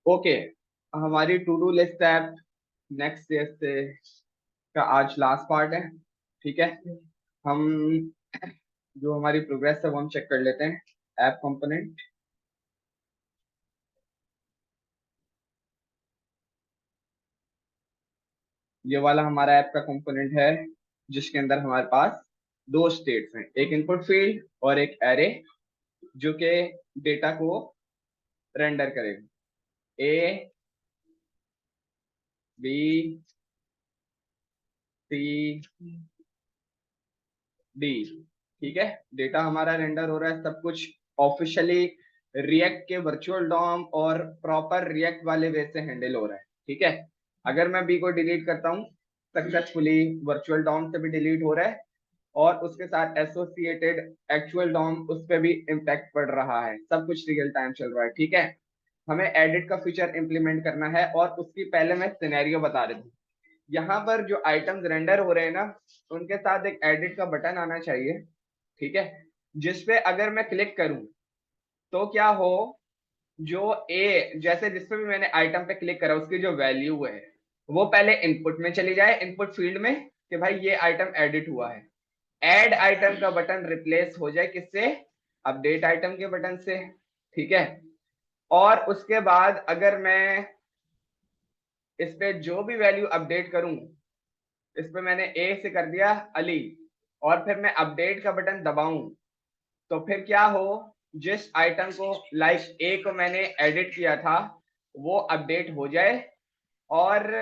Okay, हमारी to do list app next year से का आज लास्ट पार्ट है। ठीक है, हम जो हमारी प्रोग्रेस है वो हम चेक कर लेते हैं। ऐप कंपोनेंट, ये वाला हमारा ऐप का कंपोनेंट है जिसके अंदर हमारे पास दो स्टेट्स हैं, एक इनपुट फील्ड और एक एरे, जो कि डेटा को रेंडर करेगा। ए, बी, सी, डी। ठीक है, डेटा हमारा रेंडर हो रहा है, सब कुछ ऑफिशियली रिएक्ट के वर्चुअल डॉम और प्रॉपर रिएक्ट वाले वे से हैंडल हो रहा है। ठीक है, अगर मैं बी को डिलीट करता हूँ सक्सेसफुली, वर्चुअल डॉम से भी डिलीट हो रहा है और उसके साथ एसोसिएटेड एक्चुअल डॉम उस पर भी इम्पैक्ट पड़ रहा है, सब कुछ रियल टाइम चल रहा है। ठीक है, हमें एडिट का फीचर इंप्लीमेंट करना है और उसकी पहले मैं सिनेरियो बता देता हूँ। यहाँ पर जो आइटम्स रेंडर हो रहे हैं ना, उनके साथ एक एडिट का बटन आना चाहिए। ठीक है, जिसपे अगर मैं क्लिक करूं तो क्या हो, जो ए जैसे जिसपे भी मैंने आइटम पे क्लिक करा उसकी जो वैल्यू है वो पहले इनपुट में चली जाए, इनपुट फील्ड में, कि भाई ये आइटम एडिट हुआ है। ऐड आइटम का बटन रिप्लेस हो जाए किससे, अपडेट आइटम के बटन से। ठीक है, और उसके बाद अगर मैं इस पे जो भी वैल्यू अपडेट करूं, इस पे मैंने ए से कर दिया अली और फिर मैं अपडेट का बटन दबाऊं, तो फिर क्या हो, जिस आइटम को लाइक ए को मैंने एडिट किया था वो अपडेट हो जाए और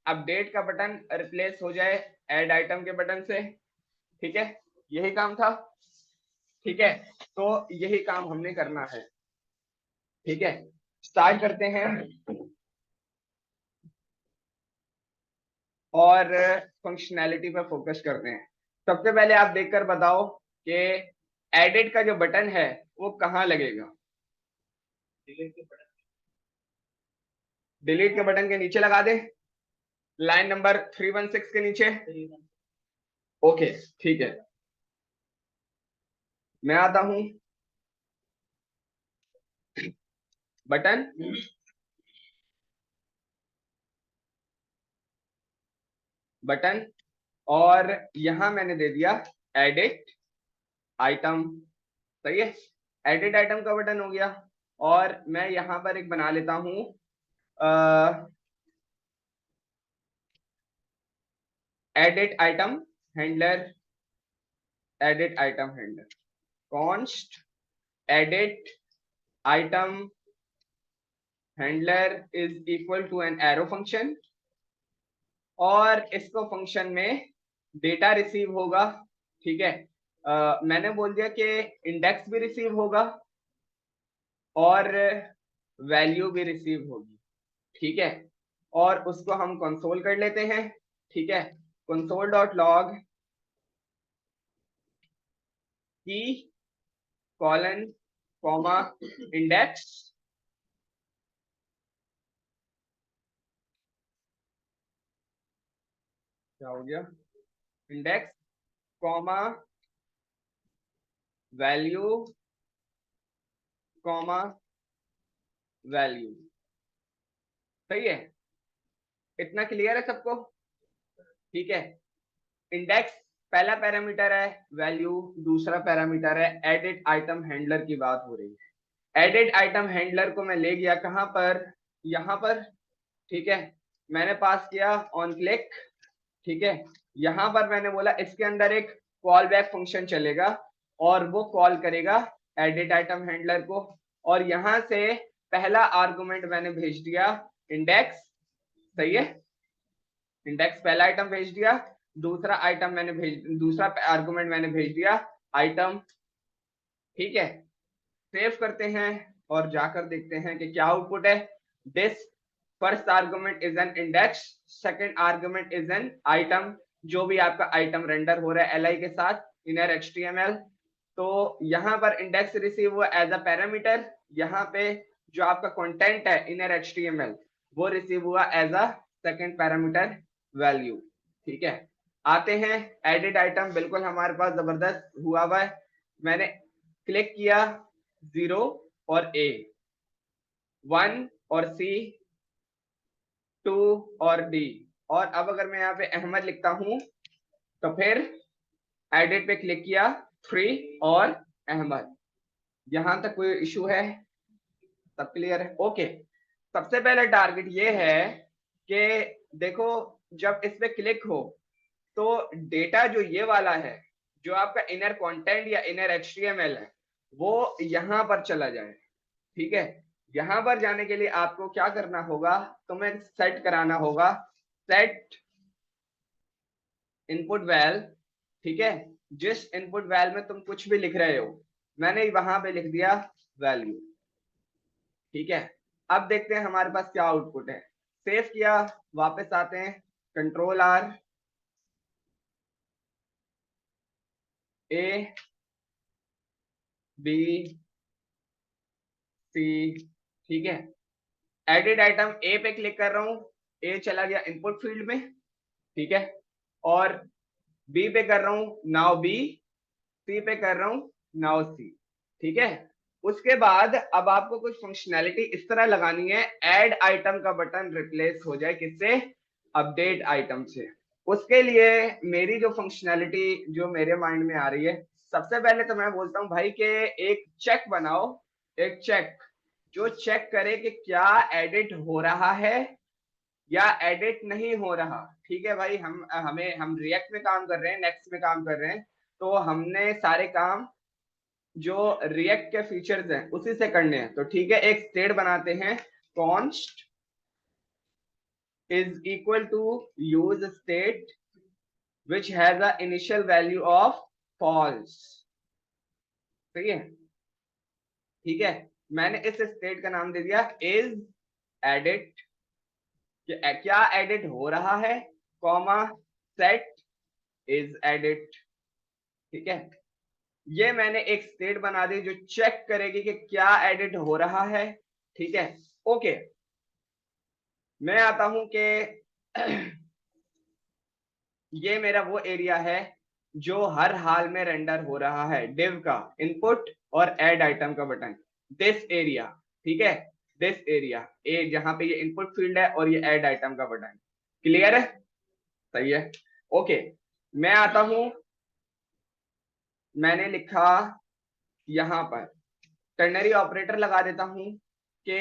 अपडेट का बटन रिप्लेस हो जाए ऐड आइटम के बटन से। ठीक है, यही काम था। ठीक है, तो यही काम हमने करना है। ठीक है, स्टार्ट करते हैं और फंक्शनैलिटी पर फोकस करते हैं। सबसे पहले आप देखकर बताओ कि एडिट का जो बटन है वो कहाँ लगेगा। डिलीट के बटन के नीचे लगा दे, लाइन नंबर 316 के नीचे। ओके, ठीक है, मैं आता हूं बटन, बटन, और यहां मैंने दे दिया एडिट आइटम। सही है, एडिट आइटम का बटन हो गया। और मैं यहां पर एक बना लेता हूं edit item handler, edit item handler const edit item handler is equal to an arrow function, और इसको फंक्शन में डेटा रिसीव होगा। ठीक है, मैंने बोल दिया कि इंडेक्स भी रिसीव होगा और वैल्यू भी रिसीव होगी। ठीक है, और उसको हम कंसोल कर लेते हैं। ठीक है, कंसोल डॉट लॉग की कॉलन कॉमा इंडेक्स, क्या हो गया, index comma value comma value. सही है, इतना क्लियर है सबको। ठीक है, इंडेक्स पहला पैरामीटर है, वैल्यू दूसरा पैरामीटर है। एडिट आइटम हैंडलर की बात हो रही है। एडिट आइटम हैंडलर को मैं ले गया कहां पर, यहां पर। ठीक है, मैंने पास किया ऑन क्लिक। ठीक है, यहां पर मैंने बोला इसके अंदर एक कॉल बैक फंक्शन चलेगा और वो कॉल करेगा एडिट आइटम हैंडलर को, और यहां से पहला आर्गुमेंट मैंने भेज दिया इंडेक्स। सही है, इंडेक्स पहला आइटम भेज दिया, दूसरा आइटम मैंने भेज, दूसरा आर्गुमेंट मैंने भेज दिया आइटम। ठीक है, सेव करते हैं और जाकर देखते हैं कि क्या आउटपुट है। This first argument is an index, second argument is an item, जो भी आपका आइटम रेंडर हो रहा है एल के साथ इनर एचटीएमएल। तो यहाँ पर इंडेक्स रिसीव हुआ एज अ पैरामीटर, यहाँ पे जो आपका कंटेंट है इनर एचटीएमएल वो रिसीव हुआ as a second parameter value. ठीक है, आते हैं एडिट आइटम, बिल्कुल हमारे पास जबरदस्त हुआ हुआ है। मैंने क्लिक किया 0 और A, 1 और C, 2 और D। और अब अगर मैं यहाँ पे अहमद लिखता हूं तो फिर एडिट पे क्लिक किया, 3 और अहमद। यहां तक कोई इशू है? सब क्लियर है? ओके। सबसे पहले टारगेट ये है कि देखो, जब इस पे क्लिक हो तो डेटा जो ये वाला है, जो आपका इनर कंटेंट या इनर एचटीएमएल है, वो यहां पर चला जाए। ठीक है, यहां पर जाने के लिए आपको क्या करना होगा, तुम्हें सेट कराना होगा, सेट इनपुट वैल। ठीक है, जिस इनपुट वैल में तुम कुछ भी लिख रहे हो, मैंने वहां पे लिख दिया वैल्यू। ठीक है, अब देखते हैं हमारे पास क्या आउटपुट है। सेव किया, वापस आते हैं, control R, A B C. ठीक है, एडिट आइटम ए पे क्लिक कर रहा हूं, ए चला गया इनपुट फील्ड में। ठीक है, और बी पे कर रहा हूं, नाउ बी, सी पे कर रहा हूं, नाउ सी। ठीक है, उसके बाद अब आपको कुछ फंक्शनैलिटी इस तरह लगानी है, ऐड आइटम का बटन रिप्लेस हो जाए किससे, अपडेट आइटम से। उसके लिए मेरी जो फंक्शनैलिटी जो मेरे माइंड में आ रही है, सबसे पहले तो मैं बोलता हूं भाई के एक चेक बनाओ, एक चेक जो चेक करे कि क्या एडिट हो रहा है या एडिट नहीं हो रहा। ठीक है भाई, हम रिएक्ट में काम कर रहे हैं, नेक्स्ट में काम कर रहे हैं, तो हमने सारे काम जो रिएक्ट के फीचर्स हैं उसी से करने हैं। तो ठीक है, एक स्टेट बनाते हैं, const is equal to use state which has a initial value of false। सही है? ठीक है, मैंने इस स्टेट का नाम दे दिया is edit, क्या एडिट हो रहा है, कॉमा सेट इज एडिट। ठीक है, ये मैंने एक स्टेट बना दी जो चेक करेगी कि क्या एडिट हो रहा है। ठीक है, ओके। मैं आता हूं कि ये मेरा वो एरिया है जो हर हाल में रेंडर हो रहा है, डिव का इनपुट और ऐड आइटम का बटन, दिस एरिया। ठीक है, दिस एरिया ए, जहां पे ये इनपुट फील्ड है और ये ऐड आइटम का बटन। क्लियर है? सही है, ओके। मैं आता हूं, मैंने लिखा यहां पर टर्नरी ऑपरेटर लगा देता हूं कि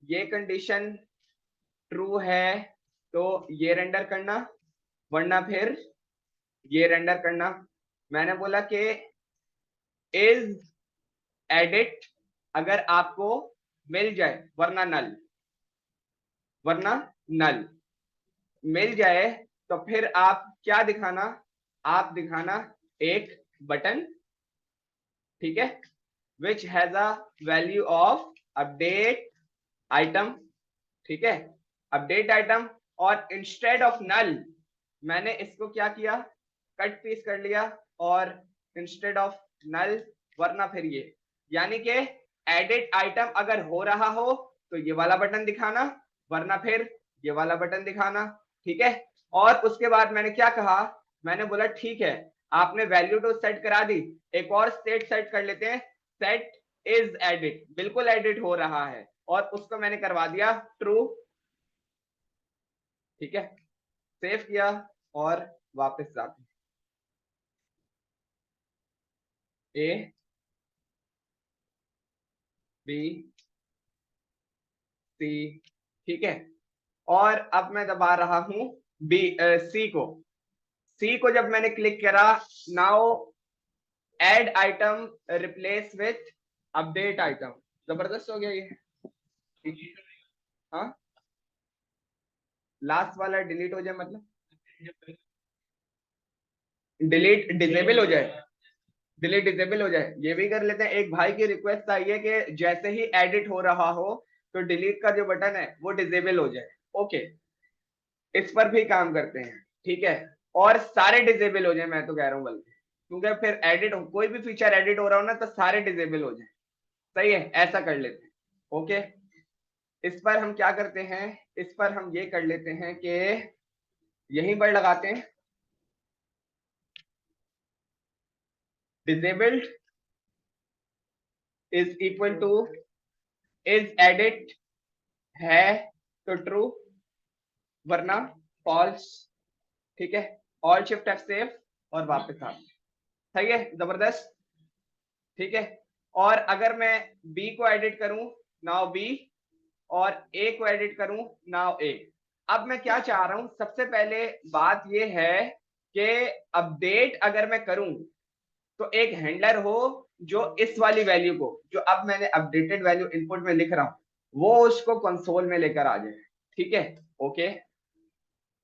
ये कंडीशन ट्रू है तो ये रेंडर करना, वरना फिर ये रेंडर करना। मैंने बोला कि इज एडिट अगर आपको मिल जाए, वरना नल, वरना नल मिल जाए तो फिर आप क्या दिखाना, आप दिखाना एक बटन। ठीक है, which has a value of update item. ठीक है, अपडेट आइटम। और इंस्टेड ऑफ नल मैंने इसको क्या किया, कट पीस कर लिया, और इंस्टेड ऑफ नल वरना फिर ये, यानी कि एडिट आइटम अगर हो रहा हो तो ये वाला बटन दिखाना, वरना फिर ये वाला बटन दिखाना। ठीक है, और उसके बाद मैंने क्या कहा, मैंने बोला ठीक है, आपने वैल्यू तो सेट करा दी, एक और स्टेट सेट कर लेते हैं, सेट इज एडिट, बिल्कुल एडिट हो रहा है, और उसको मैंने करवा दिया ट्रू। ठीक है, सेव किया और वापस जाते हैं, ए बी सी। ठीक है, और अब मैं दबा रहा हूं बी सी को। सी को जब मैंने क्लिक करा, now add item replace with update item. जबरदस्त हो गया ये। हाँ, लास्ट वाला डिलीट हो जाए, मतलब डिलीट डिसेबल हो जाए, डिलीट डिसेबल हो जाए, ये भी कर लेते हैं। एक भाई की रिक्वेस्ट आई है कि जैसे ही एडिट हो रहा हो तो डिलीट का जो बटन है वो डिसेबल हो जाए। ओके, इस पर भी काम करते हैं। ठीक है, और सारे डिसेबल हो जाए, मैं तो कह रहा हूँ बल्कि, क्योंकि फिर एडिट कोई भी फीचर एडिट हो रहा हो ना तो सारे डिसेबल हो जाए। सही है, ऐसा कर लेते हैं। ओके, इस पर हम क्या करते हैं, इस पर हम ये कर लेते हैं कि यहीं पर लगाते हैं disabled is equal two is edit है तो ट्रू, वरना फॉल्स। ठीक है, ऑल शिफ्ट एफ सेव और वापस आ। सही है, जबरदस्त। ठीक है, और अगर मैं बी को एडिट करूं, नाउ बी, और ए को एडिट करूं, नाउ ए। अब मैं क्या चाह रहा हूं, सबसे पहले बात ये है कि अपडेट अगर मैं करूं तो एक हैंडलर हो जो इस वाली वैल्यू को, जो अब मैंने अपडेटेड वैल्यू इनपुट में लिख रहा हूं, वो उसको कंसोल में लेकर आ जाए। ठीक है, ओके,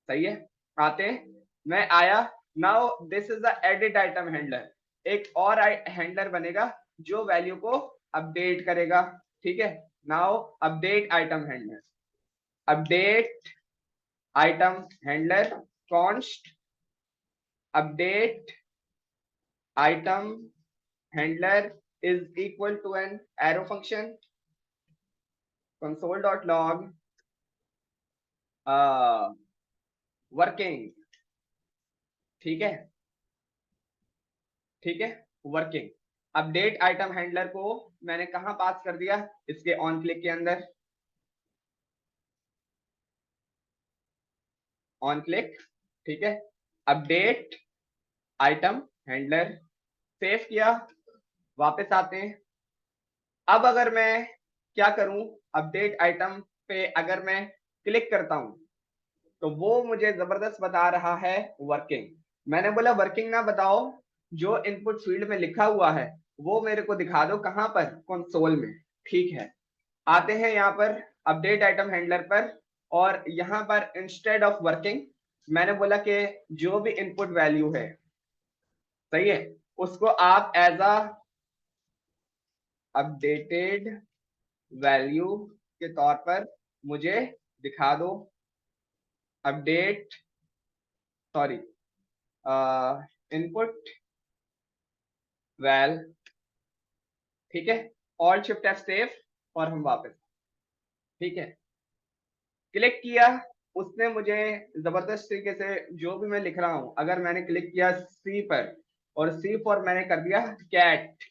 सही है। आते हैं, मैं आया, now this is the edit item handler. एक और हैंडलर बनेगा जो वैल्यू को अपडेट करेगा। ठीक है, now update item handler, update item handler const update item handler is equal to an arrow function console.log working. ठीक है, ठीक है, वर्किंग। अपडेट आइटम हैंडलर को मैंने कहां पास कर दिया, इसके ऑन क्लिक के अंदर, ऑन क्लिक। ठीक है, अपडेट आइटम हैंडलर, सेव किया, वापस आते हैं। अब अगर मैं क्या करूं, अपडेट आइटम पे अगर मैं क्लिक करता हूं तो वो मुझे जबरदस्त बता रहा है वर्किंग। मैंने बोला वर्किंग ना बताओ, जो इनपुट फील्ड में लिखा हुआ है वो मेरे को दिखा दो, कहां पर, कंसोल में। ठीक है, आते हैं यहाँ पर अपडेट आइटम हैंडलर पर, और यहाँ पर इंस्टेड ऑफ वर्किंग मैंने बोला कि जो भी इनपुट वैल्यू है, सही है, उसको आप एज अ अपडेटेड वैल्यू के तौर पर मुझे दिखा दो। Update, sorry, input val. ठीक है, ऑल शिफ्ट एफ सेव और हम वापस। ठीक है, क्लिक किया, उसने मुझे जबरदस्त तरीके से जो भी मैं लिख रहा हूं, अगर मैंने क्लिक किया सी पर और सी फॉर मैंने कर दिया कैट,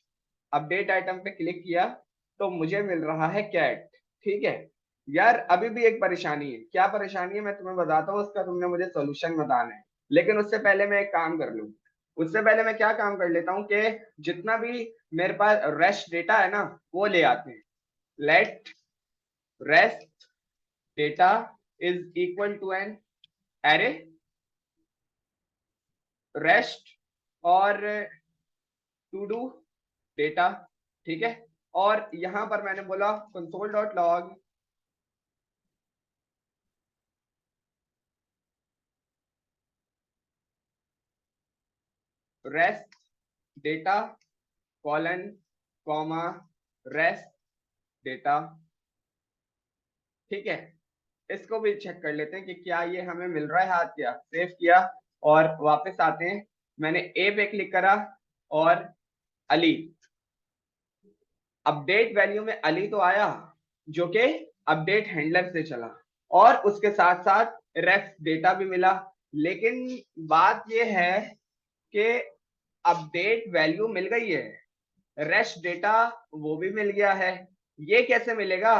अपडेट आइटम पे क्लिक किया तो मुझे मिल रहा है कैट। ठीक है यार, अभी भी एक परेशानी है। क्या परेशानी है मैं तुम्हें बताता हूँ, उसका तुमने मुझे सोल्यूशन बताना है। लेकिन उससे पहले मैं एक काम कर लूँ, उससे पहले मैं क्या काम कर लेता हूँ कि जितना भी मेरे पास रेस्ट डेटा है ना, वो ले आते हैं। Let rest data is equal to an array rest और टू डू डेटा। ठीक है, और यहां पर मैंने बोला console.log rest data colon comma rest data. ठीक है, इसको भी चेक कर लेते हैं कि क्या ये हमें मिल रहा है। हाथ किया, सेव किया और वापस आते हैं। मैंने ए पे क्लिक करा और अली, अपडेट वैल्यू में अली तो आया जो कि अपडेट हैंडलर से चला, और उसके साथ साथ रेफ डेटा भी मिला। लेकिन बात यह है कि अपडेट वैल्यू मिल गई है, रेस्ट डेटा वो भी मिल गया है। ये कैसे मिलेगा,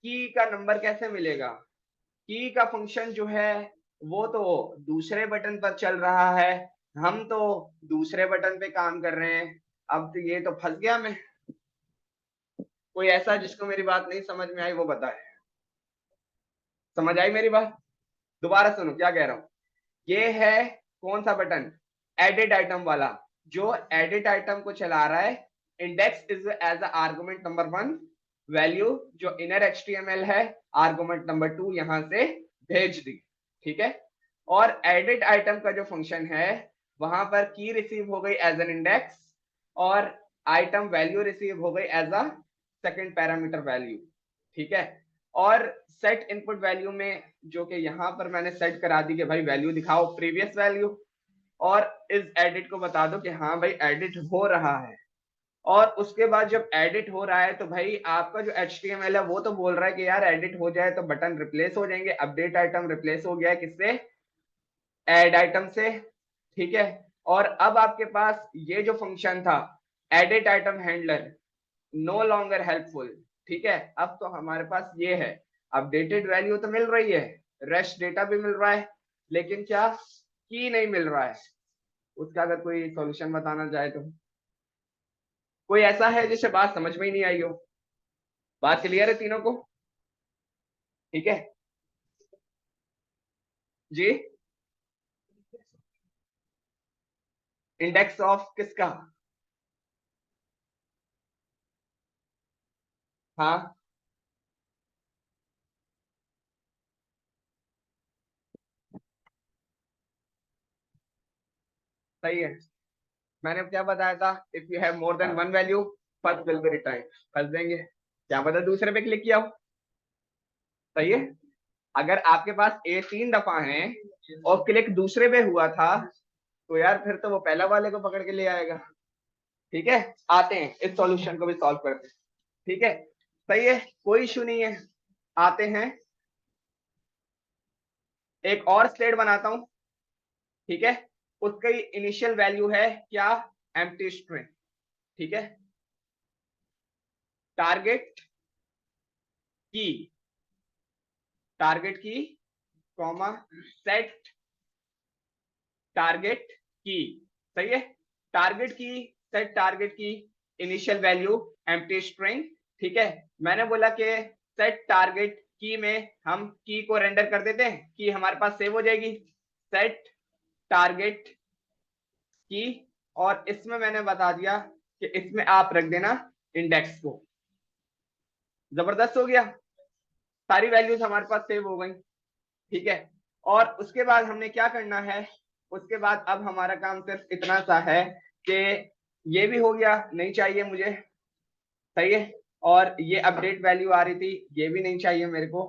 की का नंबर कैसे मिलेगा? की का फंक्शन जो है वो तो दूसरे बटन पर चल रहा है, हम तो दूसरे बटन पे काम कर रहे हैं। अब तो ये तो फंस गया मैं। कोई ऐसा जिसको मेरी बात नहीं समझ में आई वो बताए। समझ आई मेरी बात? दोबारा सुनो क्या कह रहा हूं। ये है कौन सा बटन, एडिट आइटम वाला, जो एडिट आइटम को चला रहा है। Index is as argument number 1, value जो इनर एचटीएमएल है आर्गुमेंट नंबर 2 यहां से भेज दी। ठीक है, और एडिट आइटम का जो फंक्शन है वहां पर की रिसीव हो गई एज एन इंडेक्स, और आइटम वैल्यू रिसीव हो गई as a second parameter value. ठीक है, और सेट इनपुट वैल्यू में जो कि यहां पर मैंने सेट करा दी कि भाई वैल्यू दिखाओ प्रीवियस वैल्यू, और इस एडिट को बता दो कि हाँ भाई एडिट हो रहा है। और उसके बाद जब एडिट हो रहा है तो भाई आपका जो HTML है वो तो बोल रहा है कि यार एडिट हो जाए तो बटन रिप्लेस हो जाएंगे। अपडेट आइटम रिप्लेस हो गया है किससे, एड आइटम से। ठीक है, और अब आपके पास ये जो फंक्शन था edit item handler, no longer helpful. ठीक है, अब तो हमारे पास ये है, अपडेटेड वैल्यू तो मिल रही है, रेस्ट डेटा भी मिल रहा है, लेकिन क्या की नहीं मिल रहा है। उसका अगर कोई सॉल्यूशन बताना चाहे तो कोई ऐसा है जिसे बात समझ में ही नहीं आई हो। बात क्लियर है तीनों को? ठीक है जी। इंडेक्स ऑफ किसका? हाँ सही है। मैंने क्या बताया था, if you have more than one value first will be return. फंस देंगे, क्या पता दूसरे पे क्लिक किया हो। सही है। अगर आपके पास ए 3 दफा है और क्लिक दूसरे पे हुआ था, तो यार फिर तो वो पहला वाले को पकड़ के ले आएगा। ठीक है, आते हैं इस सॉल्यूशन को भी सॉल्व करते हैं। ठीक है, सही है, कोई इशू नहीं है। आते हैं, एक और स्टेट बनाता हूं। ठीक है, उसका इनिशियल वैल्यू है क्या? Empty string. ठीक है, टारगेट की, टारगेट की कॉमा सेट टारगेट की। सही है, टारगेट की सेट टारगेट की इनिशियल वैल्यू एम्प्टी स्ट्रिंग। ठीक है, मैंने बोला कि सेट टारगेट की में हम की को रेंडर कर देते हैं, की हमारे पास सेव हो जाएगी। सेट टारगेट की, और इसमें मैंने बता दिया कि इसमें आप रख देना इंडेक्स को। जबरदस्त हो गया, सारी वैल्यूज हमारे पास सेव हो गई। ठीक है, और उसके बाद हमने क्या करना है, उसके बाद अब हमारा काम सिर्फ इतना सा है कि ये भी हो गया, नहीं चाहिए मुझे। सही है, और ये अपडेट वैल्यू आ रही थी, ये भी नहीं चाहिए मेरे को।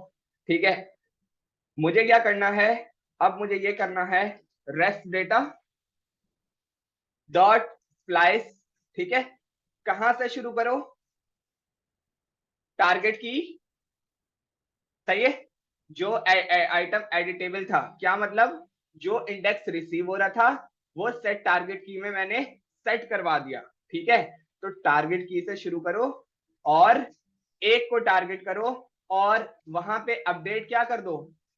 ठीक है, मुझे क्या करना है, अब मुझे ये करना है रेस्ट डेटा डॉट स्प्लाइस। ठीक है, कहां से शुरू करो? टारगेट की। सही है, जो आइटम एडिटेबल था, क्या मतलब जो इंडेक्स रिसीव हो रहा था वो सेट टारगेट की में मैंने सेट करवा दिया। ठीक है, तो टारगेट की से शुरू करो और एक को टारगेट करो, और वहां पे अपडेट क्या कर दो,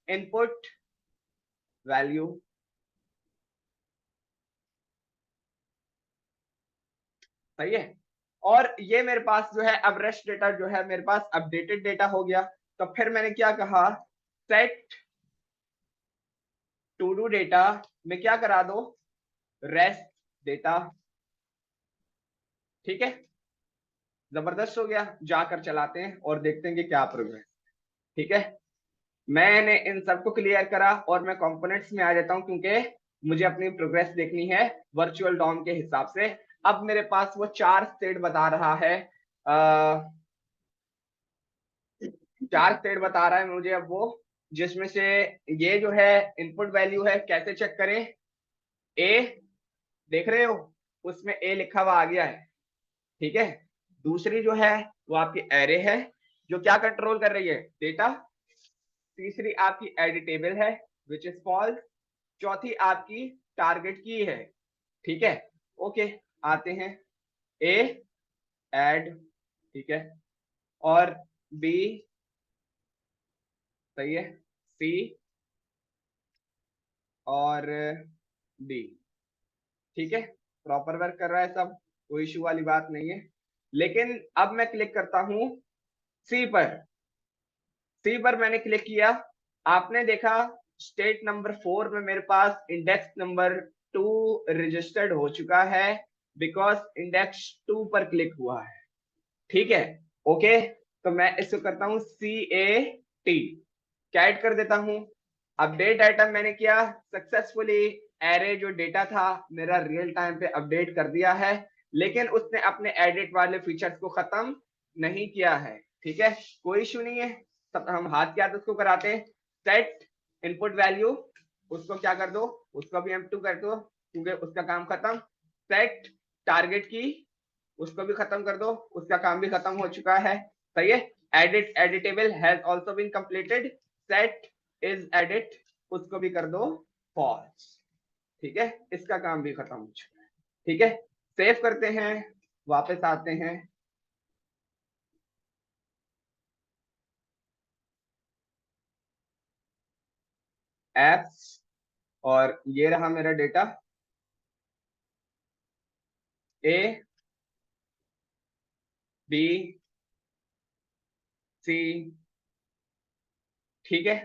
इनपुट वैल्यू। सही है, और ये मेरे पास जो है अब रेस्ट डेटा जो है मेरे पास अपडेटेड डेटा हो गया। तो फिर मैंने क्या कहा, सेट टू डू डेटा में क्या करा दो, रेस्ट डेटा। ठीक है, जबरदस्त हो गया, जाकर चलाते हैं और देखते हैं कि क्या प्रोग्रेस। ठीक है, मैंने इन सबको क्लियर करा और मैं कंपोनेंट्स में आ जाता हूं, क्योंकि मुझे अपनी प्रोग्रेस देखनी है वर्चुअल डॉम के हिसाब से। अब मेरे पास वो 4 स्टेट बता रहा है, 4 स्टेट बता रहा है मुझे अब वो, जिसमें से ये जो है इनपुट वैल्यू है, कैसे चेक करें? ए, देख रहे हो उसमें ए लिखा हुआ आ गया है। ठीक है, दूसरी जो है वो आपकी एरे है, जो क्या कंट्रोल कर रही है, डेटा। तीसरी आपकी एडिटेबल है, विच इज फॉल्स। चौथी आपकी टारगेट की है। ठीक है, ओके, आते हैं। ए एड, ठीक है, और बी, सही है, सी और डी। ठीक है, प्रॉपर वर्क कर रहा है सब, कोई इशू वाली बात नहीं है। लेकिन अब मैं क्लिक करता हूं सी पर। सी पर मैंने क्लिक किया, आपने देखा स्टेट नंबर 4 में मेरे पास इंडेक्स नंबर 2 रजिस्टर्ड हो चुका है, बिकॉज इंडेक्स 2 पर क्लिक हुआ है। ठीक है, ओके, तो मैं इसको करता हूं CAT, कैट कर देता हूं। अपडेट आइटम मैंने किया सक्सेसफुली, एरे जो डेटा था मेरा रियल टाइम पे अपडेट कर दिया है, लेकिन उसने अपने एडिट वाले फीचर्स को खत्म नहीं किया है। ठीक है, कोई इशू नहीं है, सब हम हाथ के हाथ उसको कराते हैं। सेट इनपुट वैल्यू, उसको क्या कर दो, उसको भी M2 कर दो, क्योंकि उसका काम खत्म। सेट टारगेट की, उसको भी खत्म कर दो, उसका काम भी खत्म हो चुका है। सही है, edit editable has also been completed, set is edit, उसको भी कर दो फॉल्स। ठीक है, इसका काम भी खत्म हो चुका है। ठीक है, सेव करते हैं, वापस आते हैं, एप्स, और ये रहा मेरा डेटा ए बी सी। ठीक है,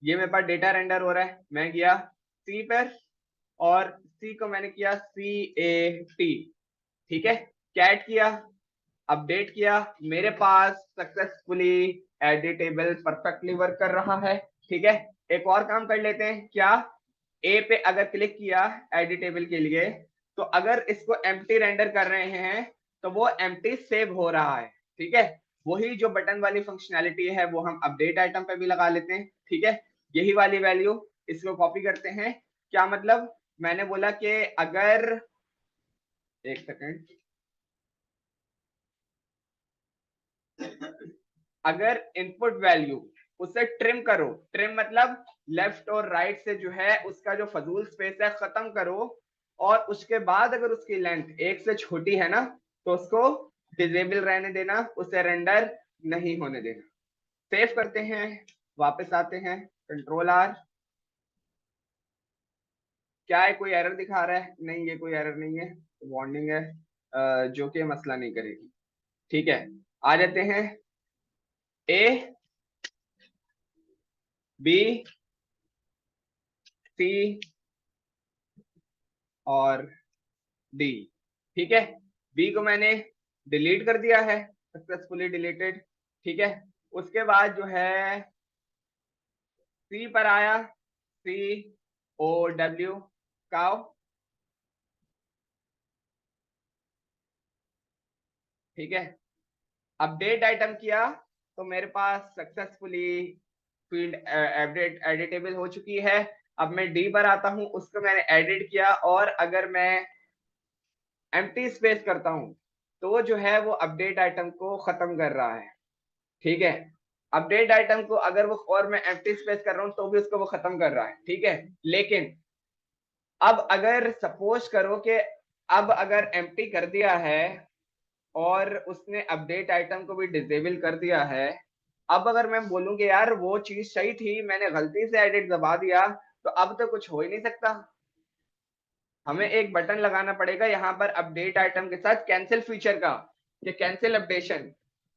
ये मेरे पास डेटा रेंडर हो रहा है। मैं गया सी पर और सी को मैंने किया CAT। ठीक है, कैट किया, अपडेट किया, मेरे पास सक्सेसफुली एडिटेबल परफेक्टली वर्क कर रहा है। ठीक है, एक और काम कर लेते हैं। क्या, ए पे अगर क्लिक किया एडिटेबल के लिए, तो अगर इसको एम्प्टी रेंडर कर रहे हैं तो वो एम्प्टी सेव हो रहा है। ठीक है, वही जो बटन वाली फंक्शनैलिटी है वो हम अपडेट आइटम पे भी लगा लेते हैं। ठीक है, यही वाली वैल्यू इसको कॉपी करते हैं। क्या मतलब, मैंने बोला कि अगर, एक सेकेंड, अगर इनपुट वैल्यू उसे ट्रिम करो, ट्रिम मतलब लेफ्ट और राइट से जो है उसका जो फजूल स्पेस है खत्म करो, और उसके बाद अगर उसकी लेंथ एक से छोटी है ना तो उसको डिजेबल रहने देना, उसे रेंडर नहीं होने देना। सेव करते हैं, वापस आते हैं, कंट्रोल आर। क्या है, कोई एरर दिखा रहा है? नहीं, ये कोई एरर नहीं है, वार्निंग है जो कि मसला नहीं करेगी। ठीक है, आ जाते हैं ए बी सी और डी। ठीक है, बी को मैंने डिलीट कर दिया है, सक्सेसफुली डिलीटेड। ठीक है, उसके बाद जो है सी पर आया, COW, काउ। ठीक है, अपडेट आइटम किया तो मेरे पास सक्सेसफुली फील्ड अपडेट एडिटेबल हो चुकी है। अब मैं डी पर आता हूं, उसको मैंने एडिट किया, और अगर मैं एम्प्टी स्पेस करता हूं तो जो है वो अपडेट आइटम को खत्म कर रहा है। ठीक है, अपडेट आइटम को अगर वो, और मैं एम्प्टी स्पेस कर रहा हूं तो भी उसको वो खत्म कर रहा है। ठीक है, लेकिन अब अगर सपोज करो कि अब अगर एम्प्टी कर दिया है और उसने अपडेट आइटम को भी डिसेबल कर दिया है, अब अगर मैं बोलूं कि यार वो चीज सही थी, मैंने गलती से एडिट दबा दिया, तो अब तो कुछ हो ही नहीं सकता। हमें एक बटन लगाना पड़ेगा यहाँ पर अपडेट आइटम के साथ कैंसिल फीचर का, कि कैंसिल अपडेशन,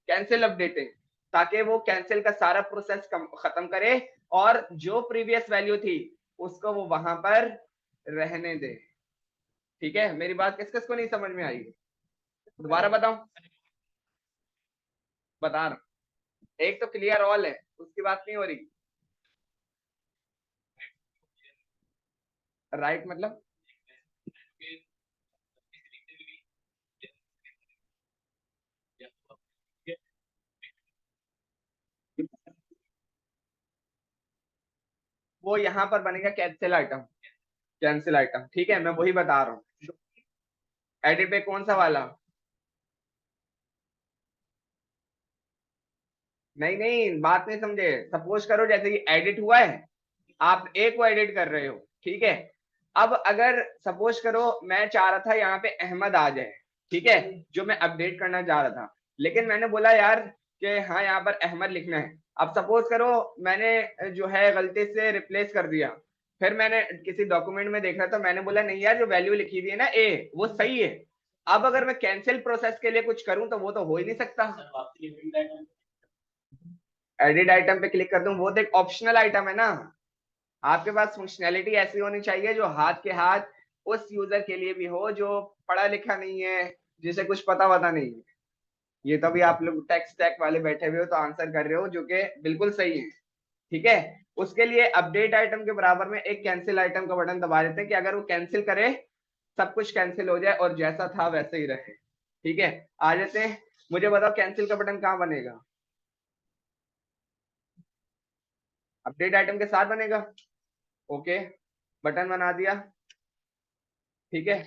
कैंसिल अपडेटिंग, ताकि वो कैंसिल का सारा प्रोसेस खत्म करे और जो प्रीवियस वैल्यू थी उसको वो वहां पर रहने दे। ठीक है, मेरी बात किस किस को नहीं समझ में आई? दोबारा बताऊं? बता रहा हूं। एक तो क्लियर ऑल है, उसकी बात नहीं हो रही। राइट मतलब वो यहाँ पर बनेगा कैंसिल आइटम, कैंसिल आइटम। ठीक है, मैं वही बता रहा हूँ। एडिट पे कौन सा वाला? नहीं नहीं, बात नहीं समझे। सपोज करो जैसे कि एडिट हुआ है, आप ए को एडिट कर रहे हो। ठीक है, अब अगर सपोज करो मैं चाह रहा था यहाँ पे अहमद आ जाए, ठीक है, जो मैं अपडेट करना चाह रहा था, लेकिन मैंने बोला यार कि हाँ यहाँ पर अहमद लिखना है। अब सपोज करो मैंने जो है गलती से रिप्लेस कर दिया, फिर मैंने किसी डॉक्यूमेंट में देखा तो मैंने बोला नहीं यार, जो वैल्यू लिखी हुई है ना ए, वो सही है। अब अगर मैं कैंसिल प्रोसेस के लिए कुछ करूं तो वो तो हो ही नहीं सकता। एडिट आइटम पे क्लिक कर दूं, वो तो एक ऑप्शनल आइटम है ना। आपके पास फंक्शनैलिटी ऐसी होनी चाहिए जो हाथ के हाथ उस यूजर के लिए भी हो जो पढ़ा लिखा नहीं है, जिसे कुछ पता नहीं है। ये तो भी आप लोग टेक स्टैक वाले बैठे हुए हो तो आंसर कर रहे हो, जो कि बिल्कुल सही है। ठीक है, उसके लिए अपडेट आइटम के बराबर में एक कैंसिल आइटम का बटन दबा देते हैं कि अगर वो कैंसिल करे सब कुछ कैंसिल हो जाए और जैसा था वैसे ही रहे। ठीक है, आ जाते हैं। मुझे बताओ कैंसिल का बटन कहाँ बनेगा? अपडेट आइटम के साथ बनेगा। ओके, बटन बना दिया। ठीक है,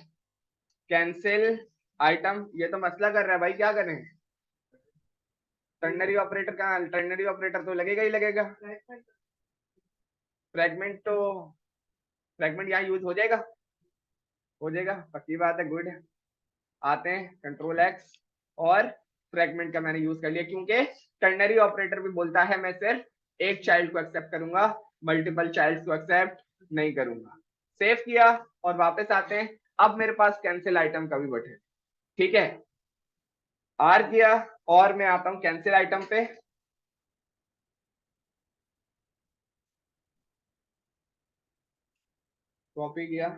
कैंसिल आइटम, ये तो मसला कर रहा है भाई, क्या करें? टर्नरी ऑपरेटर कहाँ? टर्नरी ऑपरेटर तो लगेगा ही लगेगा। फ्रैगमेंट तो, फ्रैगमेंट यहाँ यूज हो जाएगा, हो जाएगा, पक्की बात है, गुड। आते हैं कंट्रोल एक्स, और फ्रैगमेंट का मैंने यूज कर लिया क्योंकि टर्नरी ऑपरेटर भी बोलता है मैं सिर्फ एक चाइल्ड को एक्सेप्ट करूंगा, मल्टीपल चाइल्ड को एक्सेप्ट नहीं करूंगा। सेव किया और वापस आते हैं। अब मेरे पास कैंसिल आइटम का भी बटन, ठीक है, आर किया और मैं आता हूं कैंसिल आइटम पे। कॉपी किया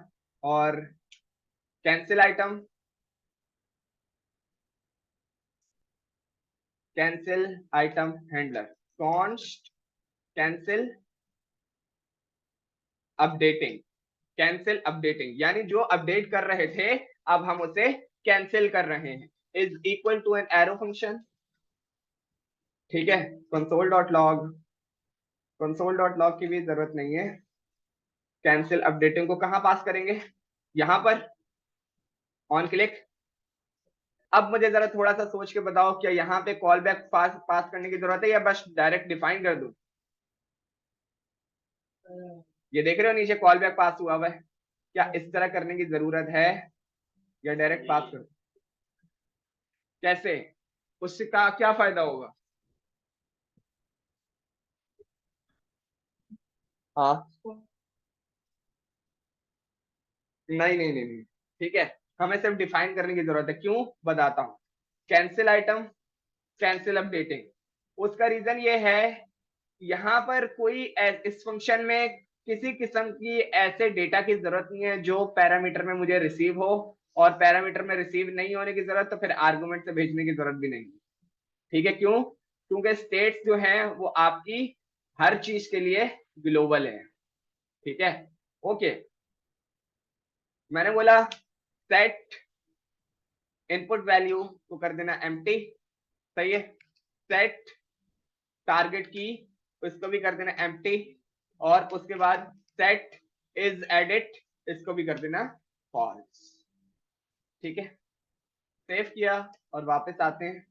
और cancel item, cancel item handler, const cancel updating, cancel updating यानी जो अपडेट कर रहे थे अब हम उसे कैंसिल कर रहे हैं, is equal to an arrow function, ठीक है। Console dot log, console dot log की भी जरूरत नहीं है। कैंसिल अपडेटिंग को कहां पास करेंगे, यहां पर ऑन क्लिक। अब मुझे जरा थोड़ा सा सोच के बताओ, क्या यहाँ पे कॉल बैक पास करने की जरूरत है या बस डायरेक्ट डिफाइन कर दूं। ये देख रहे हो नीचे कॉल बैक पास हुआ हुआ है, क्या इस तरह करने की जरूरत है या डायरेक्ट पास कर, कैसे, उससे का क्या फायदा होगा। हाँ, नहीं नहीं नहीं नहीं, ठीक है, हमें सिर्फ डिफाइन करने की जरूरत है। क्यों, बताता हूं। कैंसिल आइटम, कैंसिल अपडेटिंग, उसका रीजन ये है, यहाँ पर कोई इस फंक्शन में किसी किस्म की ऐसे डेटा की जरूरत नहीं है जो पैरामीटर में मुझे रिसीव हो, और पैरामीटर में रिसीव नहीं होने की जरूरत तो फिर आर्गुमेंट से भेजने की जरूरत भी नहीं, ठीक है। क्यों, क्योंकि स्टेट्स जो हैं वो आपकी हर चीज के लिए ग्लोबल है, ठीक है। ओके, मैंने बोला सेट इनपुट वैल्यू को कर देना एम्प्टी, सही है। सेट टारगेट की उसको भी कर देना एम्प्टी, और उसके बाद सेट इज एडिट इसको भी कर देना फॉल्स, ठीक है। सेव किया और वापस आते हैं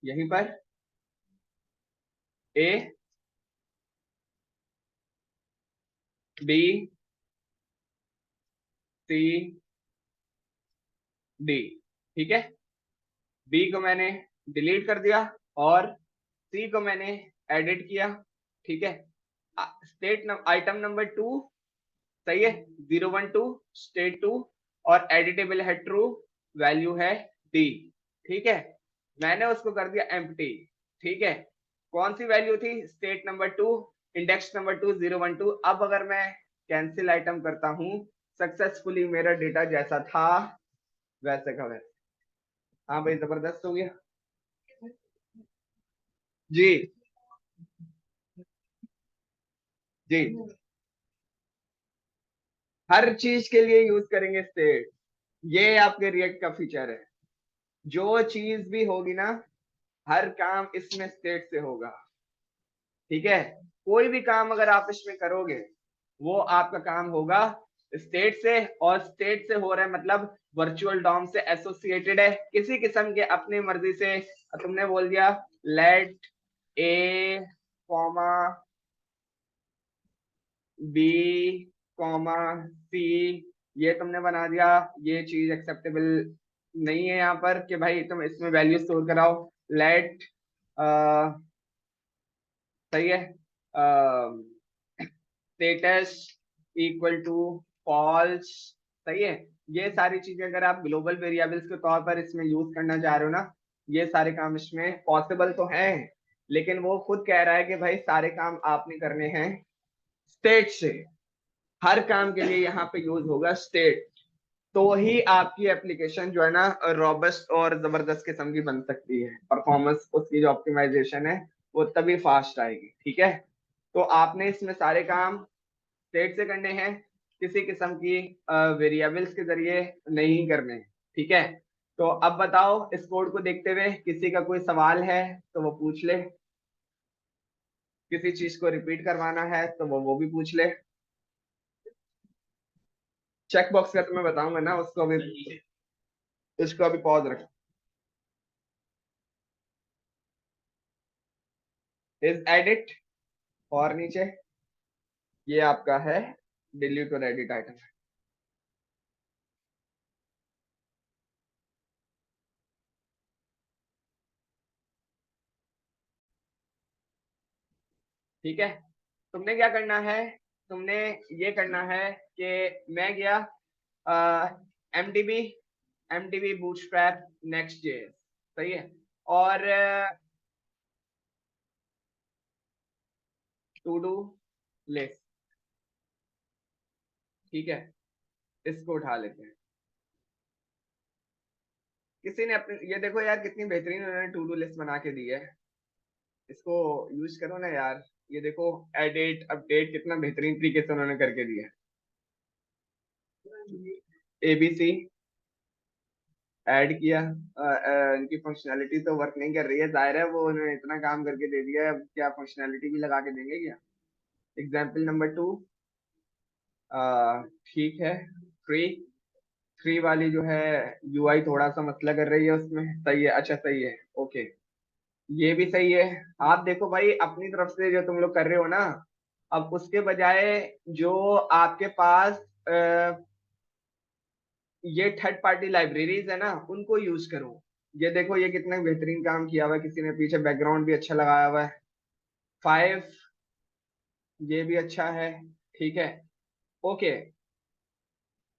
यहीं पर, ए बी सी डी, ठीक है। बी को मैंने डिलीट कर दिया और सी को मैंने एडिट किया, ठीक है। स्टेट आइटम नंबर 2, सही है, 012 स्टेट 2, और एडिटेबल है ट्रू, वैल्यू है डी, ठीक है। मैंने उसको कर दिया एम्प्टी, ठीक है। कौन सी वैल्यू थी, स्टेट नंबर 2, इंडेक्स नंबर 2 012। अब अगर मैं कैंसिल आइटम करता हूं, सक्सेसफुली मेरा डेटा जैसा था वैसे का वैसे। हाँ भाई, जबरदस्त हो गया जी। जी, हर चीज के लिए यूज करेंगे स्टेट, ये आपके रिएक्ट का फीचर है। जो चीज भी होगी ना, हर काम इसमें स्टेट से होगा, ठीक है। कोई भी काम अगर आप इसमें करोगे वो आपका काम होगा स्टेट से, और स्टेट से हो रहा है मतलब वर्चुअल डॉम से एसोसिएटेड है, किसी किस्म के अपनी मर्जी से तुमने बोल दिया लेट ए कॉमा बी कॉमा सी, ये तुमने बना दिया, ये चीज एक्सेप्टेबल नहीं है यहाँ पर कि भाई तुम इसमें वैल्यू स्टोर कराओ। लेट सही है, स्टेटस इक्वल टू फॉल्स, सही है। ये सारी चीजें अगर आप ग्लोबल वेरिएबल्स के तौर पर इसमें यूज करना चाह रहे हो ना, ये सारे काम इसमें पॉसिबल तो हैं, लेकिन वो खुद कह रहा है कि भाई सारे काम आपने करने हैं स्टेट से, हर काम के लिए यहाँ पे यूज होगा स्टेट, तो ही आपकी एप्लीकेशन जो है ना रॉबस्ट और जबरदस्त किस्म की बन सकती है, परफॉर्मेंस उसकी जो ऑप्टिमाइजेशन है वो तभी फास्ट आएगी, ठीक है। तो आपने इसमें सारे काम स्टेट से करने हैं, किसी किस्म की वेरिएबल्स के जरिए नहीं करने हैं, ठीक है। तो अब बताओ, इस कोड को देखते हुए किसी का कोई सवाल है तो वो पूछ ले, किसी चीज को रिपीट करवाना है तो वो भी पूछ ले। चेक बॉक्स का तो मैं बताऊंगा ना, उसको अभी, इसको अभी पॉज रख। इज एडिट, और नीचे ये आपका है डिलीट और एडिट आइटम। ठीक है, तुमने क्या करना है, तुमने ये करना है कि मैं गया एमडीबी, एमडीबी बूटस्ट्रैप नेक्स्ट जे, सही है, और टू डू लिस्ट, ठीक है, इसको उठा लेते हैं। किसी ने अपने, ये देखो यार कितनी बेहतरीन उन्होंने टू डू लिस्ट बना के दी है, इसको यूज करो ना यार। ये देखो एडिट अपडेट कितना बेहतरीन तरीके से उन्होंने करके दिया है। एबीसी ऐड किया, इनकी फंक्शनैलिटी तो वर्क नहीं कर रही है, जाहिर है वो उन्होंने इतना काम करके दे दिया है, अब क्या फंक्शनैलिटी भी लगा के देंगे क्या। एग्जाम्पल नंबर 2, ठीक है, फ्री, फ्री वाली जो है यूआई थोड़ा सा मसला कर रही है उसमें, सही है, अच्छा सही है, ओके, ये भी सही है। आप देखो भाई अपनी तरफ से जो तुम लोग कर रहे हो ना, अब उसके बजाय जो आपके पास ये थर्ड पार्टी लाइब्रेरीज है ना, उनको यूज करो। ये देखो ये कितना बेहतरीन काम किया हुआ है, किसी ने पीछे बैकग्राउंड भी अच्छा लगाया हुआ है। 5, ये भी अच्छा है, ठीक है, ओके,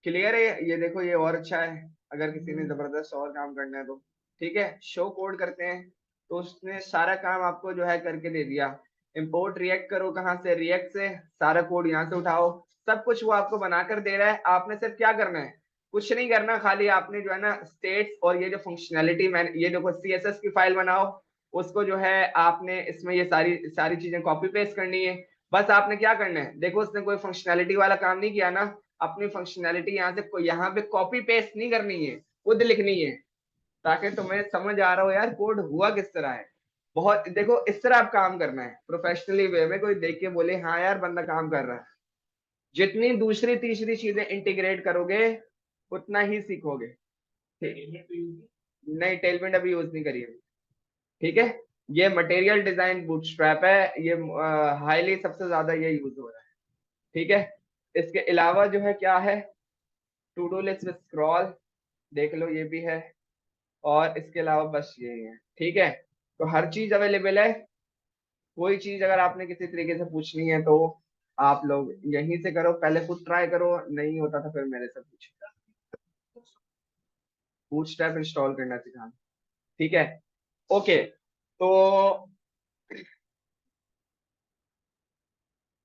क्लियर है। ये देखो ये और अच्छा है, अगर किसी ने जबरदस्त और काम करना है तो, ठीक है, शो कोड करते हैं, तो उसने सारा काम आपको जो है करके दे दिया। इंपोर्ट रिएक्ट करो, कहाँ से, रिएक्ट से, सारा कोड यहाँ से उठाओ, सब कुछ वो आपको बनाकर दे रहा है, आपने सिर्फ क्या करना है, कुछ नहीं करना, खाली आपने जो है ना स्टेट्स और ये जो फंक्शनैलिटी, मैं ये देखो सीएसएस की फाइल बनाओ, उसको जो है आपने इसमें ये सारी सारी चीजें कॉपी पेस्ट करनी है। बस आपने क्या करना है, देखो उसने कोई फंक्शनैलिटी वाला काम नहीं किया ना, अपनी फंक्शनैलिटी यहाँ से यहाँ पे कॉपी पेस्ट नहीं करनी है, खुद लिखनी है, ताकि तुम्हें समझ आ रहा हो यार कोड हुआ किस तरह है। बहुत देखो इस तरह आप काम करना है प्रोफेशनली वे में, कोई देख के बोले हाँ यार बंदा काम कर रहा है। जितनी दूसरी तीसरी चीजें इंटीग्रेट करोगे उतना ही सीखोगे। ठीक, नहीं टेलविंड अभी यूज नहीं करी है, ठीक है। ये मटेरियल डिजाइन बूटस्ट्रैप है, ये हाईली सबसे ज्यादा ये यूज हो रहा है, ठीक है। इसके अलावा जो है क्या है, to do list with scroll, देख लो ये भी है, और इसके अलावा बस ये है, ठीक है। तो हर चीज अवेलेबल है, कोई चीज अगर आपने किसी तरीके से पूछनी है तो आप लोग यहीं से करो, पहले खुद ट्राई करो, नहीं होता था फिर मेरे से पूछो, बूटस्ट्रैप इंस्टॉल करना सिखाना, ठीक है, ओके। तो